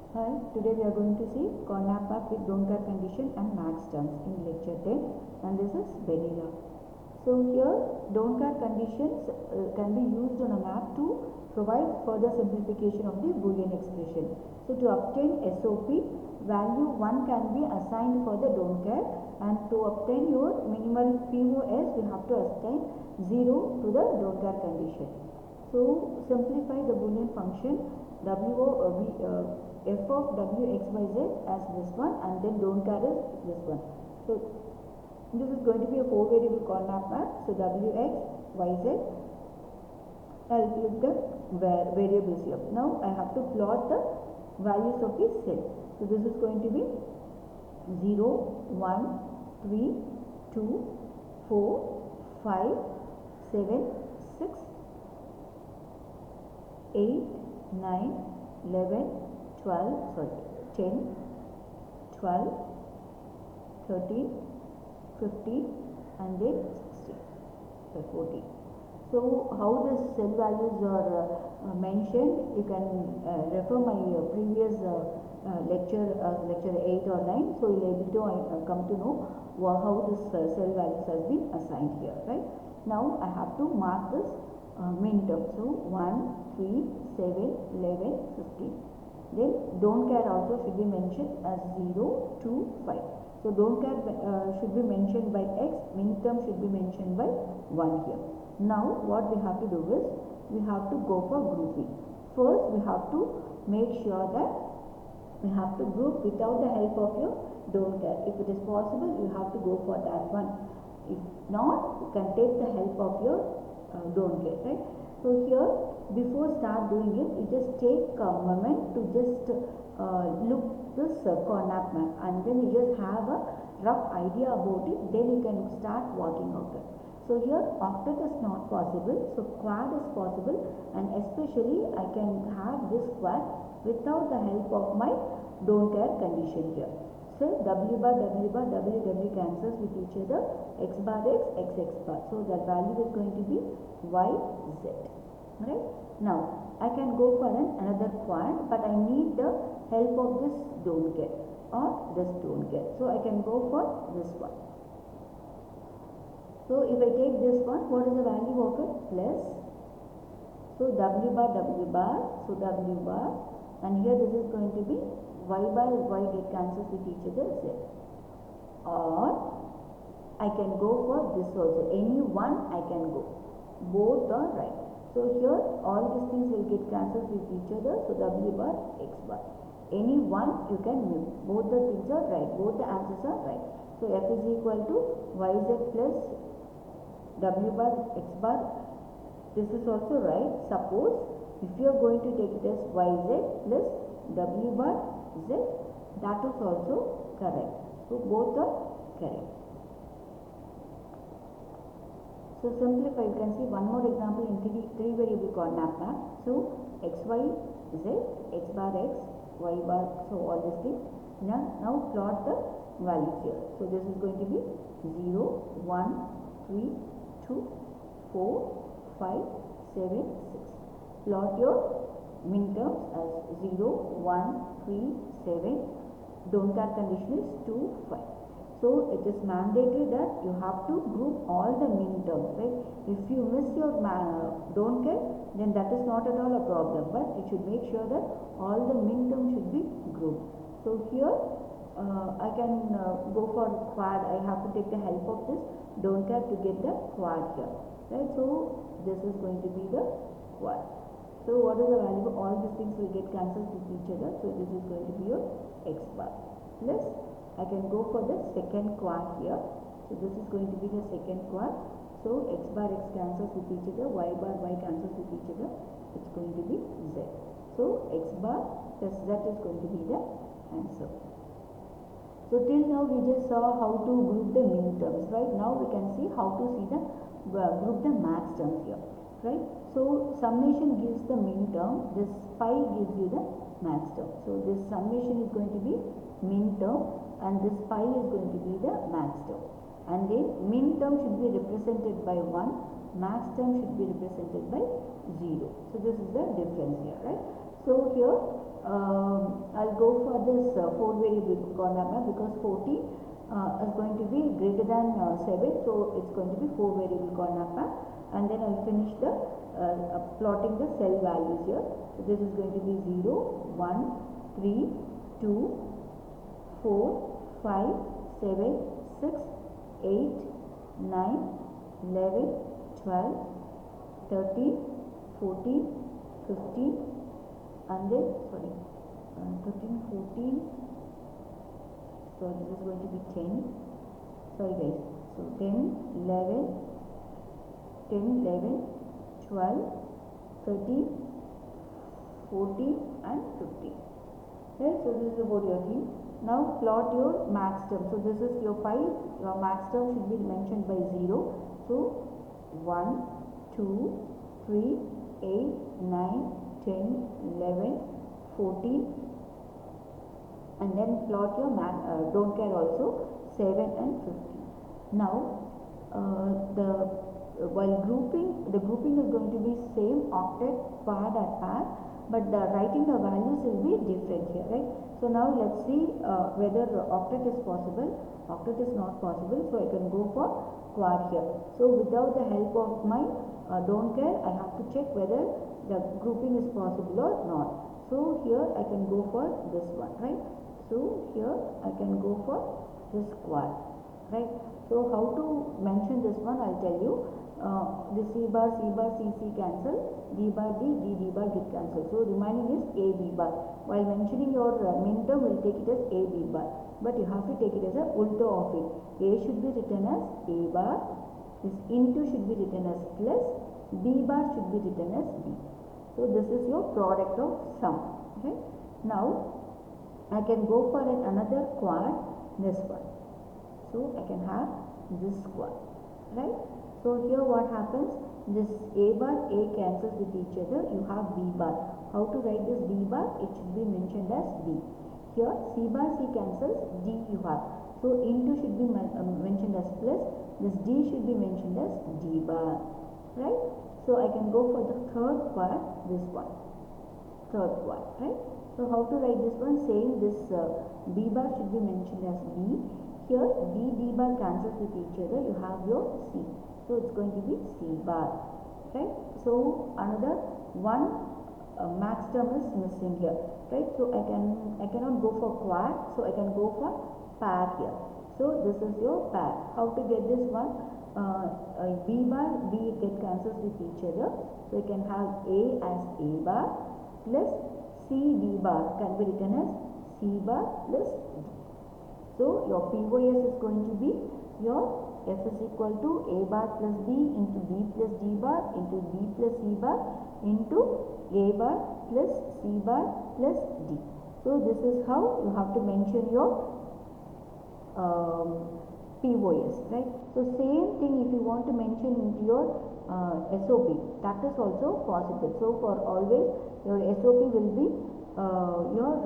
Hi, today we are going to see Carnap map with don't care condition and max terms in lecture 10, and this is vanilla. So here don't care conditions can be used on a map to provide further simplification of the Boolean expression. So to obtain SOP, value 1 can be assigned for the don't care, and to obtain your minimal POS we have to assign 0 to the don't care condition. So simplify the Boolean function f of w x y z as this one, and then don't care is this one. So this is going to be a 4 variable Carnap map. So w x y z, I'll give the variables here. Now I have to plot the values of the cell. So this is going to be 0 1 3 2 4 5 7 6 8 9 11 12 sorry 10 12 13 15 and then 16 14. So how the cell values are mentioned, you can refer my previous lecture 8 or 9. So you will able to come to know how this cell values has been assigned here, right? Now I have to mark this min term. So 1 3 7 11 15. Then don't care also should be mentioned as 0 2 5. So don't care should be mentioned by x, min term should be mentioned by 1 here. Now what we have to do is we have to go for grouping. First we have to make sure that we have to group without the help of your don't care. If it is possible, you have to go for that one. If not, you can take the help of your don't care, right? So here, before start doing it, you just take a moment to just look this Carnap map, and then you just have a rough idea about it. Then you can start working out it. So here octet is not possible, so quad is possible, and especially I can have this quad without the help of my don't care condition here. So w bar cancels with each other, x bar x bar. So that value is going to be y z. Right? Now I can go for another quad, but I need the help of this don't care or this don't care. So I can go for this one. So if I take this one, what is the value of it? Plus, so w bar, so w bar, and here this is going to be y bar, y get cancels with each other, z. Or I can go for this also, any one I can go, both are right. So here all these things will get cancelled with each other, so w bar, x bar. Any one you can move, both the things are right, both the answers are right. So f is equal to yz plus w bar x bar. This is also right. Suppose if you are going to take it as yz plus w bar z, that is also correct. So both are correct. So simplify, you can see one more example in three variable Carnap map. So x y z, x bar x, y bar, so all these things. Now plot the values here. So this is going to be 0 1 3 2 4 5 7 6. Plot your min terms as 0 1 3 7. Don't care condition is 2 5. So it is mandatory that you have to group all the min terms, right? If you miss your don't care, then that is not at all a problem, but you should make sure that all the min terms should be grouped. So here I can go for quad. I have to take the help of this don't care to get the quad here, right? So this is going to be the quad. So what is the value? All these things will get cancelled with each other. So this is going to be your x bar plus I can go for the second quad here. So this is going to be the second quad. So x bar x cancels with each other, y bar y cancels with each other. It's going to be z. So x bar plus z is going to be the answer. So till now we just saw how to group the min terms, right? Now we can see how to see the group the max terms here, right? So summation gives the min term, this pi gives you the max term. So this summation is going to be min term and this pi is going to be the max term. And then min term should be represented by 1, max term should be represented by 0. So this is the difference here, right? So here I'll go 4 variable corner map because 40 is going to be greater than 7, so it's going to be 4 variable corner map. And then I'll finish the plotting the cell values here. So this is going to be 0, 1, 3, 2, 4, 5, 7, 6, 8, 9, 11, 12, 13, 14, 15, and then 13, 14, so this is going to be 10, sorry guys, so 10, 11, 10, 11, 12, 13, 14 and 15. Right, so this is about your thing. Now plot your max term. So this is your pi. Your max term should be mentioned by 0. So 1, 2, 3, 8, 9, 10, 11, 14, and then plot your don't care also 7 and 15. Now while grouping, the grouping is going to be same octet, quad and pair, but the writing the values will be different here, right? So now let's see whether octet is possible. Octet is not possible, so I can go for quad here. So without the help of my don't care, I have to check whether the grouping is possible or not. So here I can go for this one, right? So here I can go for this quad, right? So how to mention this one, I'll tell you. The C bar, CC cancel, D bar, D bar get cancelled. So remaining is A, B bar. While mentioning your min term, we'll take it as A, B bar. But you have to take it as a ulta of it. A should be written as A bar. This into should be written as plus. B bar should be written as B. So this is your product of sum. Okay. Now I can go for another quad, this one. So I can have this quad, right? So here what happens, this A bar, A cancels with each other, you have B bar. How to write this B bar? It should be mentioned as D. Here C bar, C cancels, D you have. So into should be mentioned as plus, this D should be mentioned as D bar, right? So I can go for the third quad, this one, third quad, right? So how to write this one? Same, this B bar should be mentioned as B. Here D bar cancels with each other, you have your C. So it's going to be C bar, right? So another one max term is missing here, right? So I cannot go for quad, so I can go for pair here. So this is your pair. How to get this one? B bar, B get cancels with each other. So you can have A as A bar plus C D bar can be written as C bar plus D. So your POS is going to be your F is equal to A bar plus B into B plus D bar into B plus C bar into A bar plus C bar plus D. So this is how you have to mention your POS, right? So same thing if you want to mention into your SOP, that is also possible. So for always your SOP will be your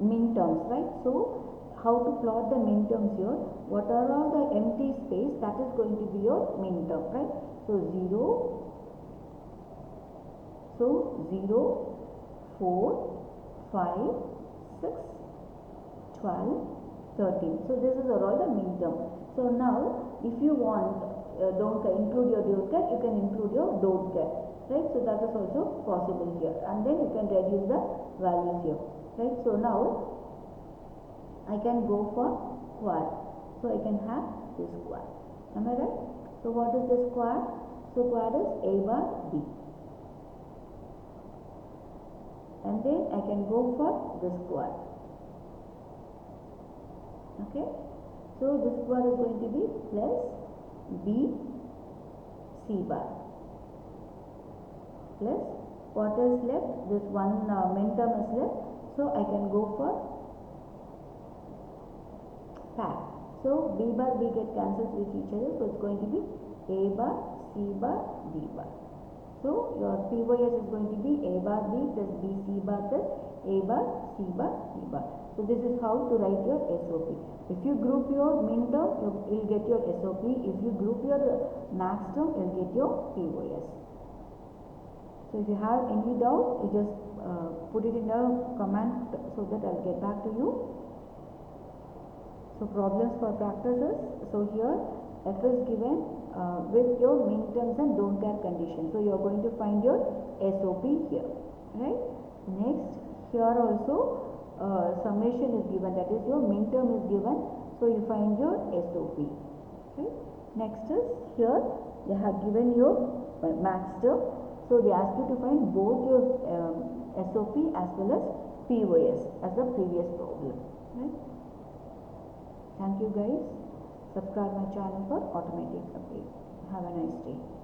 min terms, right? So how to plot the min terms here? What are all the empty space? That is going to be your min term, right? So 0, 4, 5, 6, 12, 13. So this is all the min term. So now if you want don't include your don't care, you can include your don't care, right? So that is also possible here, and then you can reduce the values here, right? So now I can go for quad. So I can have this quad. Am I right? So what is this quad? So quad is A bar B. And then I can go for this quad. Okay. So this quad is going to be plus B C bar. Plus what is left? This one min term is left. So I can go for pair. So B bar B get cancels with each other, so it's going to be A bar C bar D bar. So your POS is going to be A bar B plus B C bar plus A bar C bar D bar. So this is how to write your SOP. If you group your min term, you will get your SOP. If you group your max term, you will get your POS. So if you have any doubt, you just put it in a comment so that I'll get back to you. So problems for practices. So here f is given with your min terms and don't care condition. So you are going to find your SOP here, right? Next, here also summation is given, that is your min term is given. So you find your SOP. Right? Next is here they have given your max term. So they ask you to find both your SOP as well as POS as the previous problem. Right? Thank you guys. Subscribe my channel for automatic update. Have a nice day.